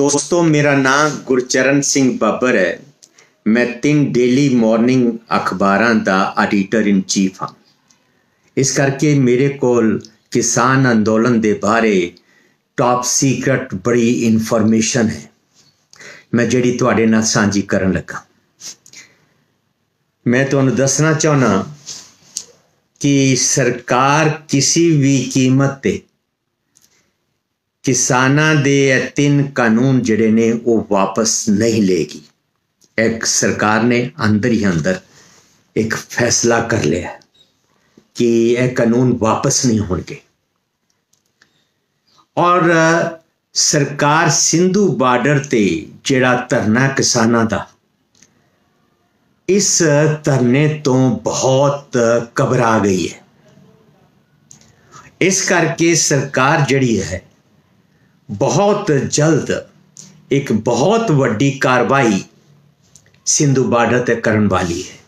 दोस्तों, मेरा नाम गुरचरण सिंह बाबर है। मैं 3 डेली मॉर्निंग अखबारां दा एडिटर इन चीफ हाँ। इस करके मेरे कोल किसान अंदोलन दे बारे टॉप सीक्रेट बड़ी इन्फॉर्मेशन है, मैं जिहड़ी तुहाडे नाल सांझी करन लगा। मैं तुहानूं दसना चाहुंदा कि सरकार किसी भी कीमत ते किसानां दे 3 कानून जिहड़े ने वो वापस नहीं लेगी। एक सरकार ने अंदर ही अंदर एक फैसला कर लिया कि यह कानून वापस नहीं होंगे। और सरकार सिंधु बार्डर ते जिहड़ा धरना किसानां दा, इस धरने तो बहुत घबरा गई है। इस करके सरकार जिहड़ी है बहुत जल्द एक बहुत वड्डी कार्रवाई सिंधु बार्डर ते करन वाली है।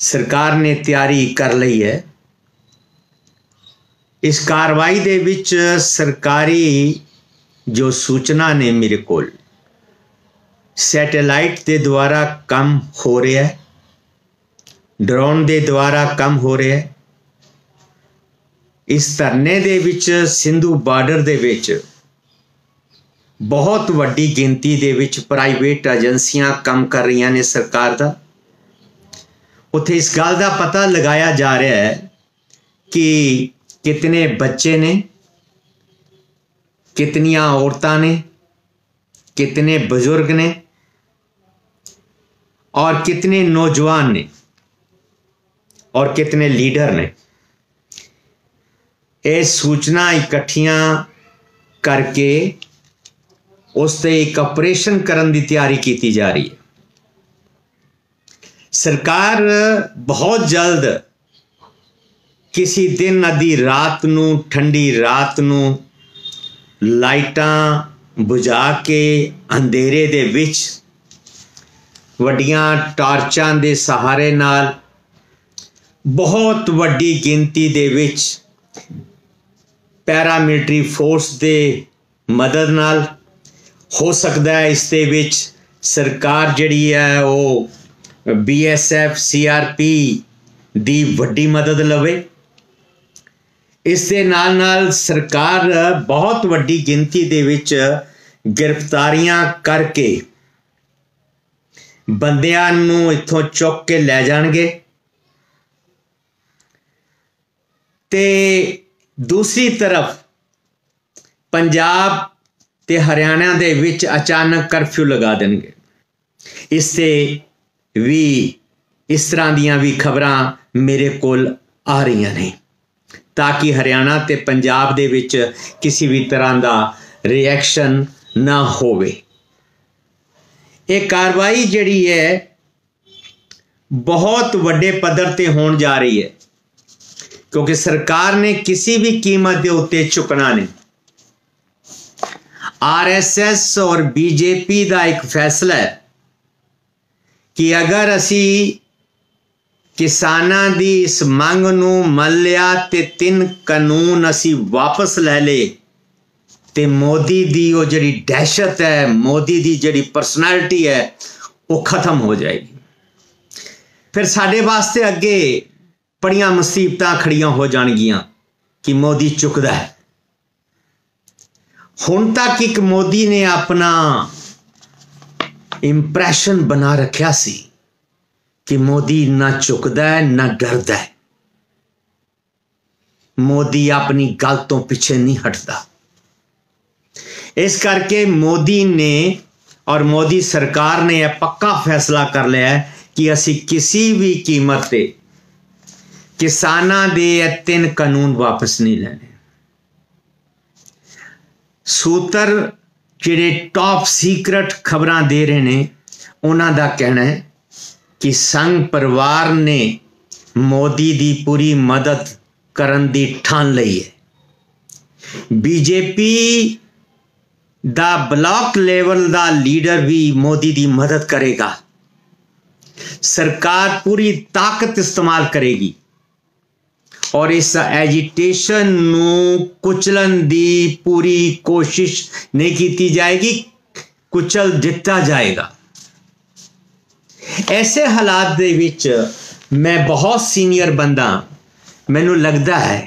सरकार ने तैयारी कर ली है। इस कार्रवाई दे विच सरकारी जो सूचना ने मेरे कोल सैटेलाइट के द्वारा काम हो रहा है, ड्रोन के द्वारा काम हो रहा है। इस धरने दे विच सिंधु बार्डर दे विच बहुत वड्डी गिनती दे विच प्राइवेट एजेंसियां काम कर रही ने सरकार दा। उत्थे इस गल का पता लगाया जा रहा है कि कितने बच्चे ने, कितनियां औरतां ने, कितने बुजुर्ग ने और कितने नौजवान ने और कितने लीडर ने। ये सूचना इकट्ठियां करके उसते एक ऑपरेशन करने की तैयारी की जा रही है। सरकार बहुत जल्द किसी दिन अद्धी रात नू, ठंडी रात नू लाइटां बुझा के अंधेरे दे विच वड्डियां टार्चां दे सहारे नाल बहुत वड्डी गिनती दे विच पैरामिलिटरी फोर्स दे मदद नाल हो सकता है इस दे विच सरकार जिहड़ी है वो BSF CRP दी वड्डी मदद लवे। इस दे नाल नाल सरकार बहुत वड्डी गिनती दे विच गिरफ्तारियां करके बंदियां नूं इत्थों चुक के लै जाणगे। ते दूसरी तरफ पंजाब ते हरियाणा दे विच अचानक कर्फ्यू लगा देंगे। इससे भी इस तरह दियां भी खबरां मेरे कोल आ रही ने, ताकि हरियाणा ते पंजाब दे विच किसी भी तरह का रिएक्शन ना होवे। ये कार्रवाई जिहड़ी है बहुत वड्डे पद्धर ते होण जा रही है, क्योंकि सरकार ने किसी भी कीमत के उत्ते झुकना नहीं। RSS और BJP का एक फैसला है कि अगर असी किसानां दी इस मंग नूं मन लिया ते 3 कानून असी वापस ले ले ते मोदी दी वो जिहड़ी दहशत है, मोदी दी जिहड़ी परसनैलिटी है वो खत्म हो जाएगी। फिर साडे वास्ते अगे बड़ियां मुसीबतां खड़ियां हो जाणगियां कि मोदी चुकदा है। हुण तक एक मोदी ने अपना इंप्रैशन बना रखा सी कि मोदी ना चुकदा है ना डरदा है। मोदी अपनी गल तो पीछे नहीं हटता। इस करके मोदी ने और मोदी सरकार ने यह पक्का फैसला कर लिया है कि असी किसी भी कीमत पे किसानां दे 3 कानून वापस नहीं लेने। सूत्र जिहड़े टॉप सीक्रेट खबरां दे रहे ने, उन्हां दा कहना है कि संघ परिवार ने मोदी दी पूरी मदद करन दी ठान लई है। BJP दा ब्लॉक लेवल दा लीडर भी मोदी दी मदद करेगा। सरकार पूरी ताकत इस्तेमाल करेगी और इस एजिटेशन ਨੂੰ ਕੁਚਲਣ ਦੀ पूरी कोशिश नहीं की जाएगी, कुचल ਦਿੱਤਾ जाएगा। ऐसे हालात ਦੇ ਵਿੱਚ मैं बहुत सीनियर बंदा, ਮੈਨੂੰ लगता है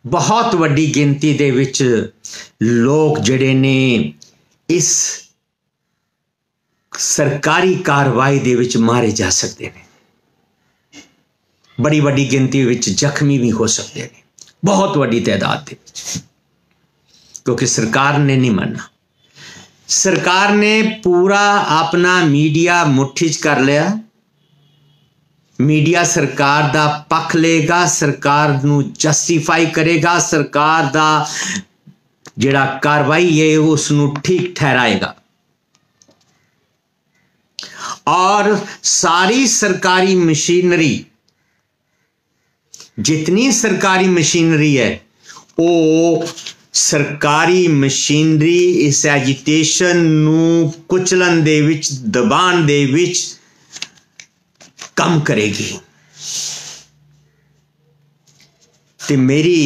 बहुत ਵੱਡੀ ਗਿਣਤੀ ਦੇ ਵਿੱਚ ਲੋਕ ਜਿਹੜੇ ਨੇ ਇਸ ਸਰਕਾਰੀ ਕਾਰਵਾਈ ਦੇ ਵਿੱਚ ਮਾਰੇ ਜਾ ਸਕਦੇ ਨੇ, बड़ी वड्डी गिनती विच जख्मी भी हो सकते हैं, बहुत वड्डी तादाद दे विच, क्योंकि सरकार ने नहीं मानना। सरकार ने पूरा अपना मीडिया मुट्ठी च कर लिया। मीडिया सरकार दा पक्ष लेगा, सरकार नू जस्टिफाई करेगा, सरकार दा जिहड़ा कार्रवाई है उसनू ठीक ठहराएगा, और सारी सरकारी मशीनरी, जितनी सरकारी मशीनरी है वो सरकारी मशीनरी इस एजिटेशन नू कुचलन दे विच, दबाण दे विच काम करेगी। ते मेरी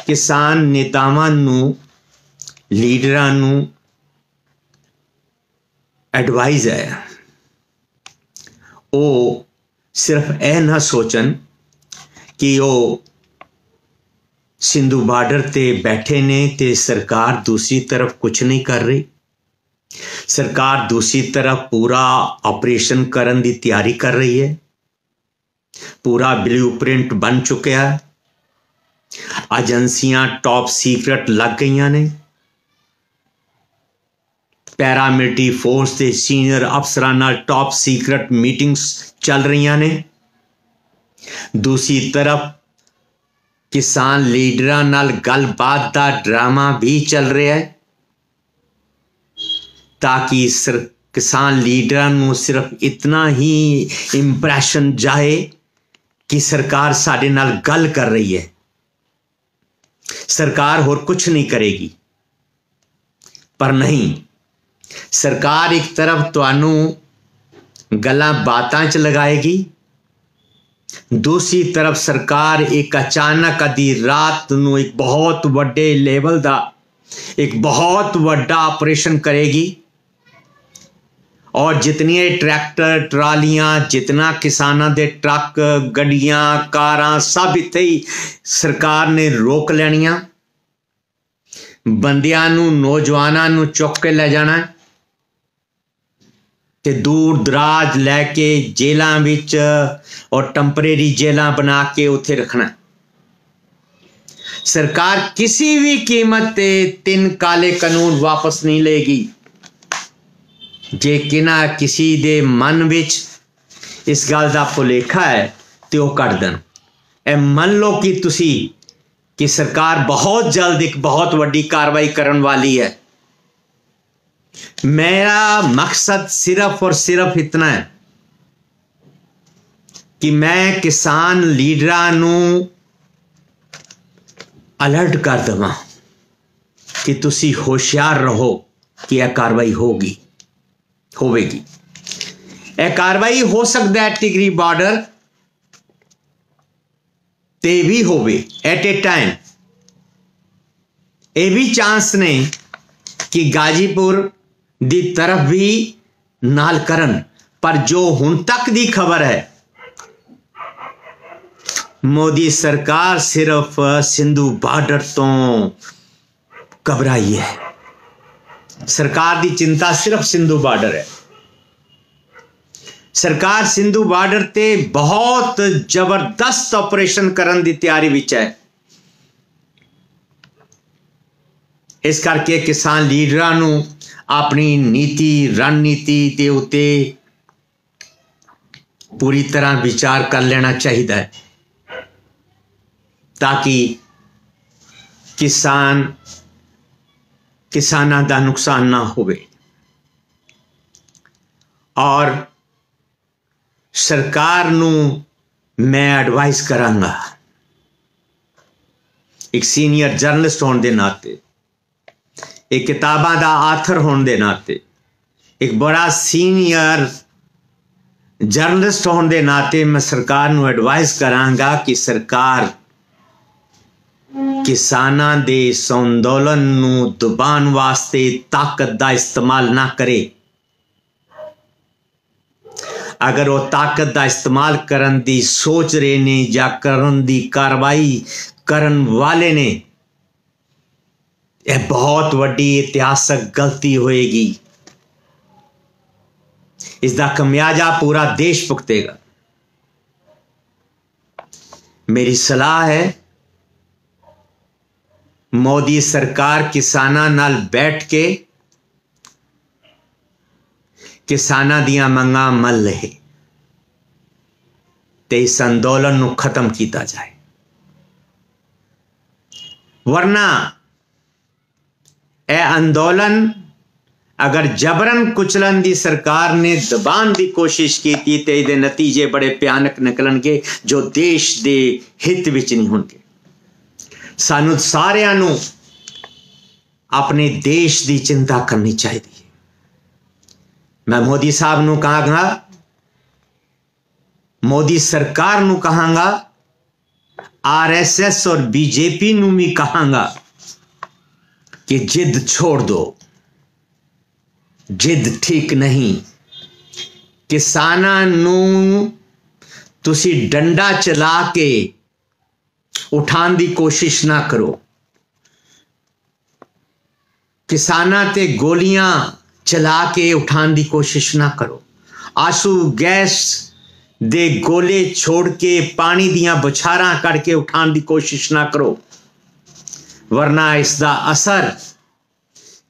किसान नेतावां नू, लीडरां नू एडवाइस है वो सिर्फ यह ना सोचन कि वो सिंधु बार्डर ते बैठे ने ते सरकार दूसरी तरफ कुछ नहीं कर रही। सरकार दूसरी तरफ पूरा ऑपरेशन करन दी तैयारी कर रही है, पूरा ब्लूप्रिंट बन चुका है, एजेंसियां टॉप सीक्रेट लग गई ने, पैरामिलिटरी फोर्स के सीनियर अफसरां नाल टॉप सीक्रेट मीटिंग्स चल रही ने। दूसरी तरफ किसान लीडरां नाल गलबात का ड्रामा भी चल रहा है, ताकि किसान लीडरां नू सिर्फ इतना ही इंप्रैशन जाए कि सरकार साडे नाल गल कर रही है, सरकार होर कुछ नहीं करेगी। पर नहीं, सरकार एक तरफ तुहानू गल्लां बातां च लगाएगी, दूसरी तरफ सरकार एक अचानक आधी रात नू एक बहुत वड्डे लेवल दा एक बहुत वड्डा ऑपरेशन करेगी, और जितनी ट्रैक्टर ट्रालियां, जितना किसानां दे ट्रक, गड्डियां, कारां सब इत्थे ही सरकार ने रोक लैनियां, बंदियां नू, नौजवानां नू चुक के ले जाना ते दूर दराज लैके जेलों विच और टंपरेरी जेलों बना के उत्थे रखना। सरकार किसी भी कीमत ते 3 काले कानून वापस नहीं लेगी। जे किना किसी दे मन विच इस गल दा भुलेखा है तो वह कट देन। ए मन लो कि तुसी कि सरकार बहुत जल्द एक बहुत वड्डी कार्रवाई करने वाली है। मेरा मकसद सिर्फ और सिर्फ इतना है कि मैं किसान लीडरां नू अलर्ट कर देवां कि तुसी होशियार रहो कि यह कार्रवाई होगी, होवेगी। यह कार्रवाई हो सकता है टिगरी बॉर्डर ते भी होवे एट ए टाइम। ये भी चांस ने कि गाजीपुर दी तरफ भी नाल करन, पर जो हुण तक दी खबर है मोदी सरकार सिर्फ सिंधु बॉर्डर तो घबराई है। सरकार दी चिंता सिर्फ सिंधु बॉर्डर है। सरकार सिंधु बॉर्डर ते बहुत जबरदस्त ऑपरेशन करन दी तैयारी विच है। इस करके किसान लीडरां नू अपनी नीति रणनीति के उत्ते पूरी तरह विचार कर लेना चाहिए, ताकि किसानां दा नुकसान ना होवे। और सरकार नू मैं एडवाइस करांगा, एक सीनियर जर्नलिस्ट होने के नाते, एक किताबां दा आथर होने के नाते, एक बड़ा सीनियर जर्नलिस्ट होने के नाते मैं सरकार नूं एडवाइस करांगा कि सरकार किसानां दे इस अंदोलन नूं दबाण वास्ते ताकत का इस्तेमाल ना करे। अगर वो ताकत का इस्तेमाल करन दी सोच रहे ने या करन दी कार्रवाई करन वाले ने, यह बहुत वड्डी इतिहासक गलती होएगी। इसका खमियाजा पूरा देश भुगतेगा। मेरी सलाह है मोदी सरकार किसानां नाल बैठ के किसानां दियां मंगां मन लहे ते इस अंदोलन नूं खत्म किया जाए, वरना यह अंदोलन अगर जबरन कुचलन दी सरकार ने दबाण की कोशिश की तो ये नतीजे बड़े भयानक निकलणगे जो देश के हित विच नहीं होणगे। सानू सारिਆਂ ਨੂੰ अपने देश की चिंता करनी चाहिए। मैं मोदी साहब नूं कहांगा, मोदी सरकार नूं कहांगा, RSS और BJP नूं भी कहांगा कि जिद छोड़ दो। जिद ठीक नहीं। किसानां नूं तुसी डंडा चला के उठाने की कोशिश ना करो। किसानां ते गोलियां चला के उठाने की कोशिश ना करो। आंसू गैस दे गोले छोड़ के पानी दियां बौछारां करके उठाने की कोशिश ना करो, वरना इसका असर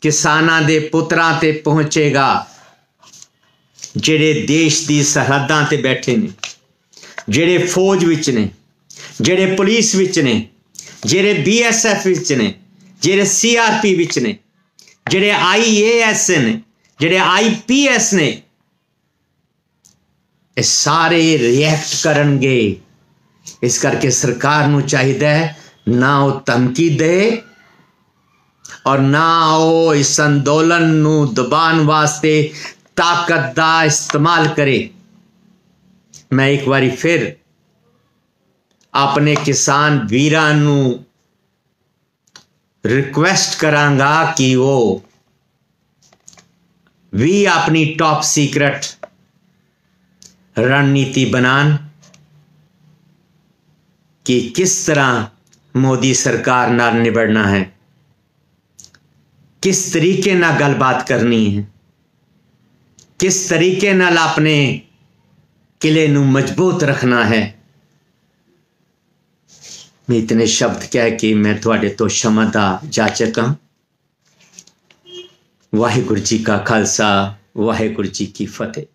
किसानां दे पुत्रां ते पहुंचेगा जेड़े देश की सरहदां ते बैठे ने, जेड़े फौज विच ने, जेड़े पुलिस विच ने, जेड़े BSF विच ने, जेड़े CRP विच ने, जेड़े IAS ने, जेड़े IPS ने, ये सारे रिएक्ट करनगे। इस करके सरकार नूं चाहिए ना वो धमकी दे और ना वो इस अंदोलन नूं दबाण वास्ते ताकत का इस्तेमाल करे। मैं एक बारी फिर अपने किसान वीरां नूं रिक्वेस्ट करांगा कि वो भी अपनी टॉप सीक्रेट रणनीति बनान कि किस तरह मोदी सरकार नाल निबड़ना है, किस तरीके नाल गलबात करनी है, किस तरीके नाल अपने किले नूं मजबूत रखना है। मैं इतने शब्द कह के मैं तुहाडे तो क्षमा दा जाचक हां। वाहिगुरू जी का खालसा, वाहिगुरू जी की फतेह।